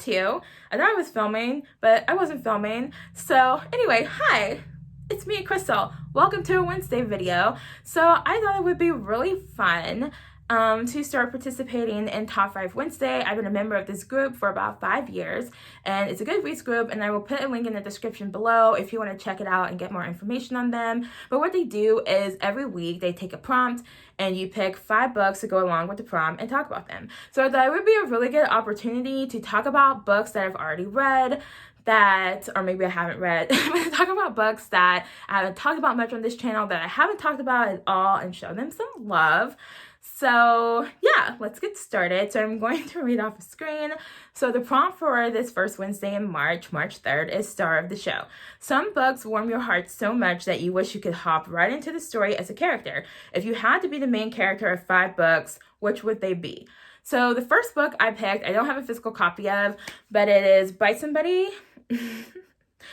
too. I thought I was filming, but I wasn't filming. So anyway, hi, it's me, Crystal. Welcome to a Wednesday video. So I thought it would be really fun to start participating in Top 5 Wednesday. I've been a member of this group for about 5 years, and it's a Goodreads group, and I will put a link in the description below if you want to check it out and get more information on them. But what they do is every week they take a prompt, and you pick 5 books to go along with the prompt and talk about them. So that would be a really good opportunity to talk about books that I've already read, or maybe I haven't read. I'm going to talk about books that I haven't talked about much on this channel, that I haven't talked about at all, and show them some love. So yeah, let's get started. So I'm going to read off the screen. So the prompt for this first Wednesday in March 3rd, is Star of the Show. Some books warm your heart so much that you wish you could hop right into the story as a character. If you had to be the main character of 5 books, which would they be? So the first book I picked, I don't have a physical copy of, but it is Bite Somebody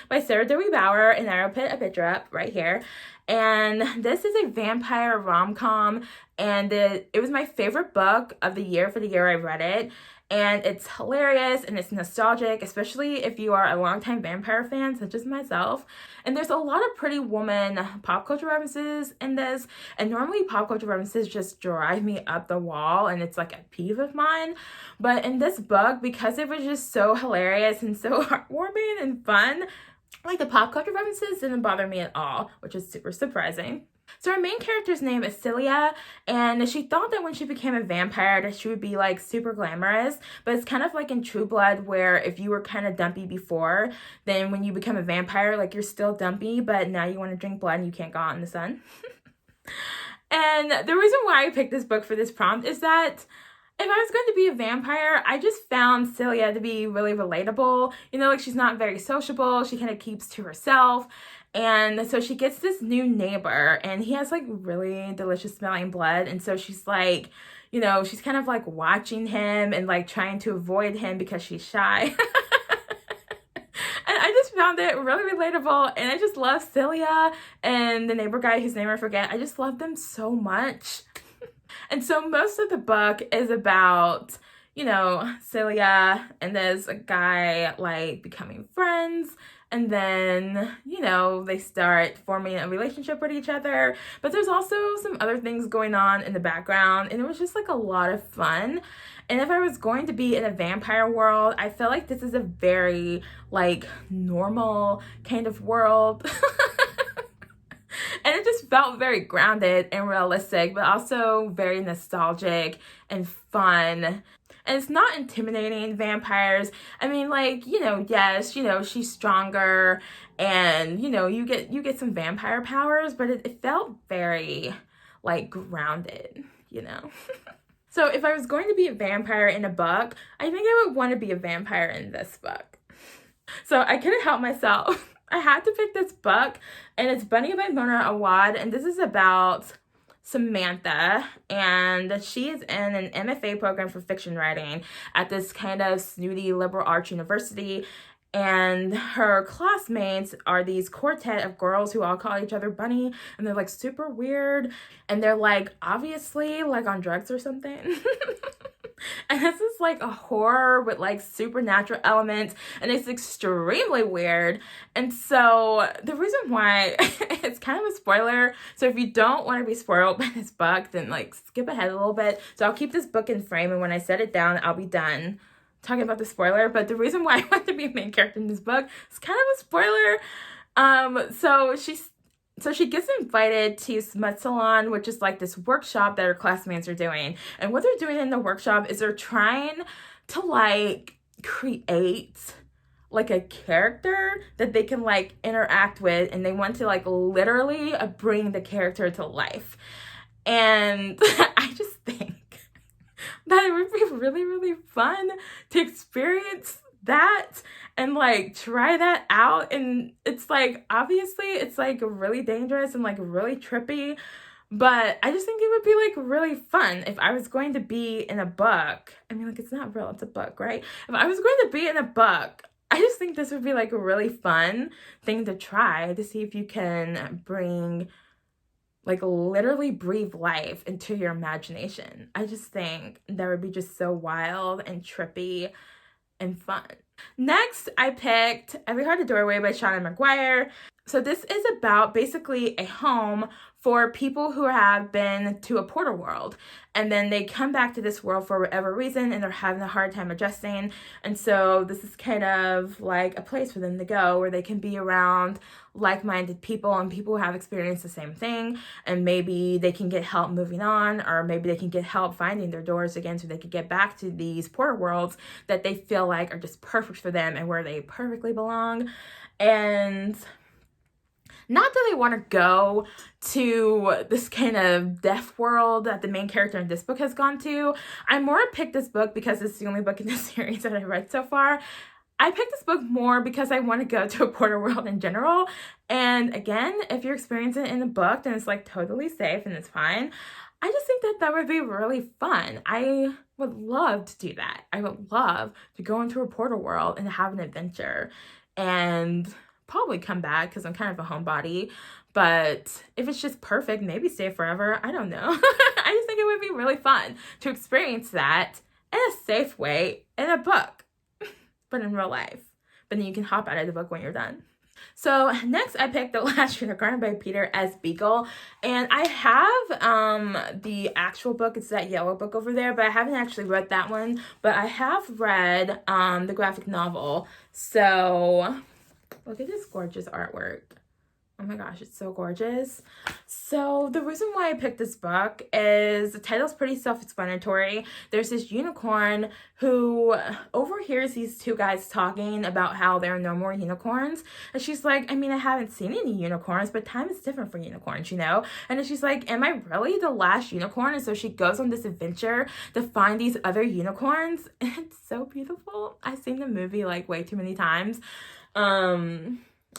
by Sarah Dewi Bauer, and I will put a picture up right here. And this is a vampire rom-com, and it was my favorite book of the year for the year I read it. And it's hilarious and it's nostalgic, especially if you are a longtime vampire fan, such as myself. And there's a lot of Pretty Woman pop culture references in this. And normally pop culture references just drive me up the wall, and it's like a peeve of mine. But in this book, because it was just so hilarious and so heartwarming and fun, like the pop culture references didn't bother me at all, which is super surprising. So our main character's name is Celia, and she thought that when she became a vampire that she would be like super glamorous, but it's kind of like in True Blood, where if you were kind of dumpy before, then when you become a vampire, like you're still dumpy, but now you want to drink blood and you can't go out in the sun. And the reason why I picked this book for this prompt is that if I was going to be a vampire, I just found Celia to be really relatable. You know, like she's not very sociable. She kind of keeps to herself. And so she gets this new neighbor, and he has like really delicious smelling blood. And so she's like, you know, she's kind of like watching him and like trying to avoid him because she's shy. And I just found it really relatable, and I just love Celia and the neighbor guy whose name I forget. I just love them so much. And so most of the book is about, you know, Celia and there's a guy like becoming friends, and then, you know, they start forming a relationship with each other. But there's also some other things going on in the background, and it was just like a lot of fun. And if I was going to be in a vampire world, I feel like this is a very like normal kind of world. And it just felt very grounded and realistic, but also very nostalgic and fun. And it's not intimidating vampires. I mean, like, you know, yes, you know, she's stronger and, you know, you get some vampire powers, but it felt very, like, grounded, you know? So if I was going to be a vampire in a book, I think I would want to be a vampire in this book. So I couldn't help myself. I had to pick this book, and it's Bunny by Mona Awad, and this is about Samantha, and she is in an MFA program for fiction writing at this kind of snooty liberal arts university, and her classmates are these quartet of girls who all call each other Bunny, and they're like super weird, and they're like obviously like on drugs or something. And this is like a horror with like supernatural elements, and it's extremely weird. And so the reason why it's kind of a spoiler, so if you don't want to be spoiled by this book, then like skip ahead a little bit. So I'll keep this book in frame, and when I set it down, I'll be done talking about the spoiler. But the reason why I want to be a main character in this book is kind of a spoiler. So she gets invited to Smut Salon, which is like this workshop that her classmates are doing. And what they're doing in the workshop is they're trying to like create like a character that they can like interact with, and they want to like literally bring the character to life. And I just think that it would be really, really fun to experience that and like try that out. And it's like obviously it's like really dangerous and like really trippy, but I just think it would be like really fun if I was going to be in a book. I mean, like, it's not real, it's a book, right? If I was going to be in a book, I just think this would be like a really fun thing to try, to see if you can bring like literally breathe life into your imagination. I just think that would be just so wild and trippy and fun. Next, I picked Every Heart a Doorway by Shauna McGuire. So this is about basically a home for people who have been to a portal world, and then they come back to this world for whatever reason, and they're having a hard time adjusting. And so this is kind of like a place for them to go where they can be around like-minded people and people who have experienced the same thing, and maybe they can get help moving on, or maybe they can get help finding their doors again so they can get back to these portal worlds that they feel like are just perfect for them and where they perfectly belong. And not that I want to go to this kind of death world that the main character in this book has gone to. I more picked this book because it's the only book in this series that I've read so far. I picked this book more because I want to go to a portal world in general. And again, if you're experiencing it in the book, then it's like totally safe and it's fine. I just think that that would be really fun. I would love to do that. I would love to go into a portal world and have an adventure and probably come back because I'm kind of a homebody. But if it's just perfect, maybe stay forever. I don't know. I just think it would be really fun to experience that in a safe way in a book, but in real life. But then you can hop out of the book when you're done. So next I picked The Last Unicorn by Peter S. Beagle, and I have the actual book. It's that yellow book over there, but I haven't actually read that one, but I have read the graphic novel. So look at this gorgeous artwork. Oh my gosh, it's so gorgeous. So the reason why I picked this book is the title's pretty self-explanatory. There's this unicorn who overhears these two guys talking about how there are no more unicorns. And she's like, I mean, I haven't seen any unicorns, but time is different for unicorns, you know? And then she's like, am I really the last unicorn? And so she goes on this adventure to find these other unicorns. And it's so beautiful. I've seen the movie like way too many times.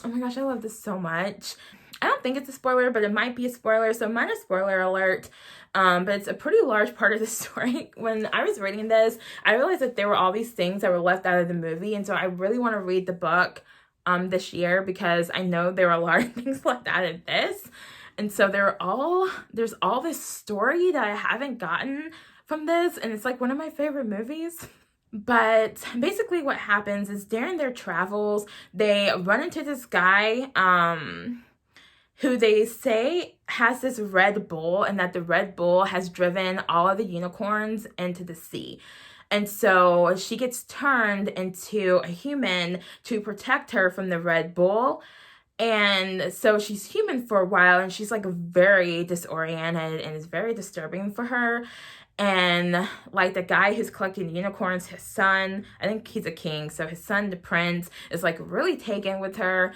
Oh my gosh, I love this so much. I don't think it's a spoiler, but it might be a spoiler, so minor spoiler alert. But it's a pretty large part of the story. When I was reading this, I realized that there were all these things that were left out of the movie, and so I really want to read the book this year because I know there are a lot of things left out of this. And so there's all this story that I haven't gotten from this, and it's like one of my favorite movies. But basically what happens is during their travels, they run into this guy who they say has this Red Bull, and that the Red Bull has driven all of the unicorns into the sea. And so she gets turned into a human to protect her from the Red Bull. And so she's human for a while, and she's like very disoriented, and it's very disturbing for her. And like the guy who's collecting the unicorns, his son, I think he's a king, so his son, the prince, is like really taken with her.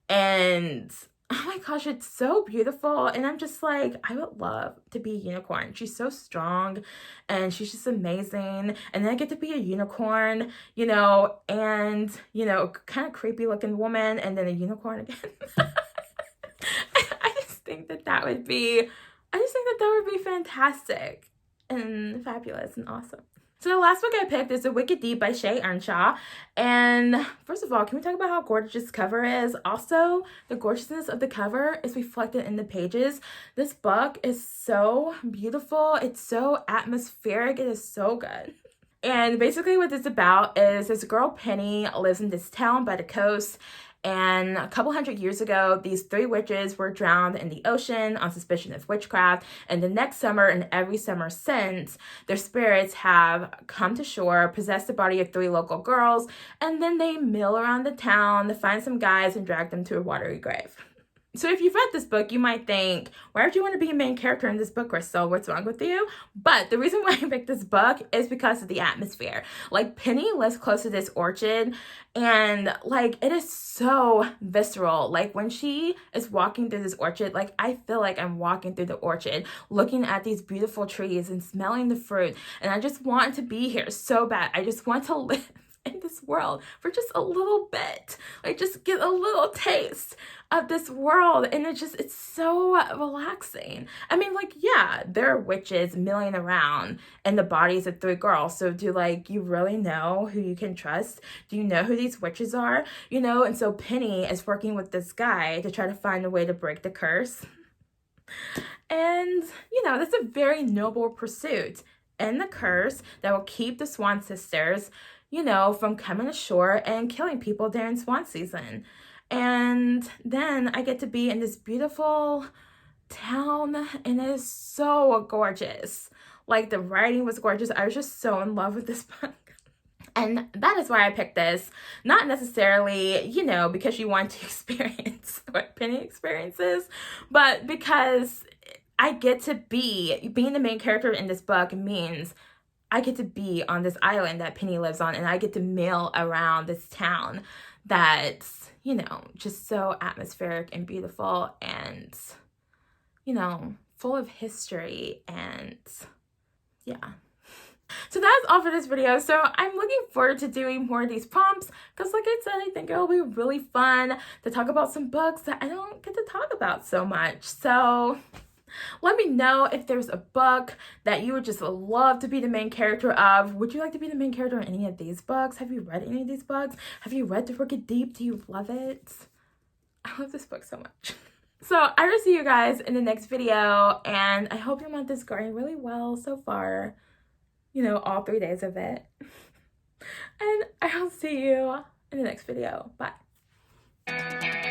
And oh my gosh, it's so beautiful. And I'm just like, I would love to be a unicorn. She's so strong and she's just amazing. And then I get to be a unicorn, you know, and, you know, kind of creepy looking woman, and then a unicorn again. I just think that would be fantastic and fabulous and awesome. So the last book I picked is The Wicked Deed by Shay Earnshaw. And first of all, can we talk about how gorgeous this cover is? Also, the gorgeousness of the cover is reflected in the pages. This book is so beautiful. It's so atmospheric. It is so good. And basically what it's about is this girl, Penny, lives in this town by the coast. And a couple hundred years ago, these 3 witches were drowned in the ocean on suspicion of witchcraft. And the next summer and every summer since, their spirits have come to shore, possessed the body of 3 local girls, and then they mill around the town to find some guys and drag them to a watery grave. So if you've read this book, you might think, why would you want to be a main character in this book, Krystal? What's wrong with you? But the reason why I picked this book is because of the atmosphere. Like, Penny lives close to this orchard, and like, it is so visceral. Like, when she is walking through this orchard, like, I feel like I'm walking through the orchard, looking at these beautiful trees and smelling the fruit. And I just want to be here so bad. I just want to live in this world for just a little bit, like just get a little taste of this world. And it's so relaxing. I mean, like, yeah, there are witches milling around in the bodies of 3 girls, so do like you really know who you can trust? Do you know who these witches are, you know? And so Penny is working with this guy to try to find a way to break the curse, and you know, that's a very noble pursuit. And the curse that will keep the Swan sisters, you know, from coming ashore and killing people during swan season. And then I get to be in this beautiful town, and it is so gorgeous. Like, the writing was gorgeous. I was just so in love with this book. And that is why I picked this. Not necessarily, you know, because you want to experience what Penny experiences, but because I get to being the main character in this book means I get to be on this island that Penny lives on, and I get to mill around this town that's, you know, just so atmospheric and beautiful and, you know, full of history. And yeah. So that's all for this video. So I'm looking forward to doing more of these prompts because, like I said, I think it'll be really fun to talk about some books that I don't get to talk about so much. So let me know if there's a book that you would just love to be the main character of. Would you like to be the main character in any of these books? Have you read any of these books? Have you read The Wicked Deep? Do you love it? I love this book so much. So I will see you guys in the next video, and I hope your month is going really well so far. You know, all 3 days of it. And I'll see you in the next video. Bye.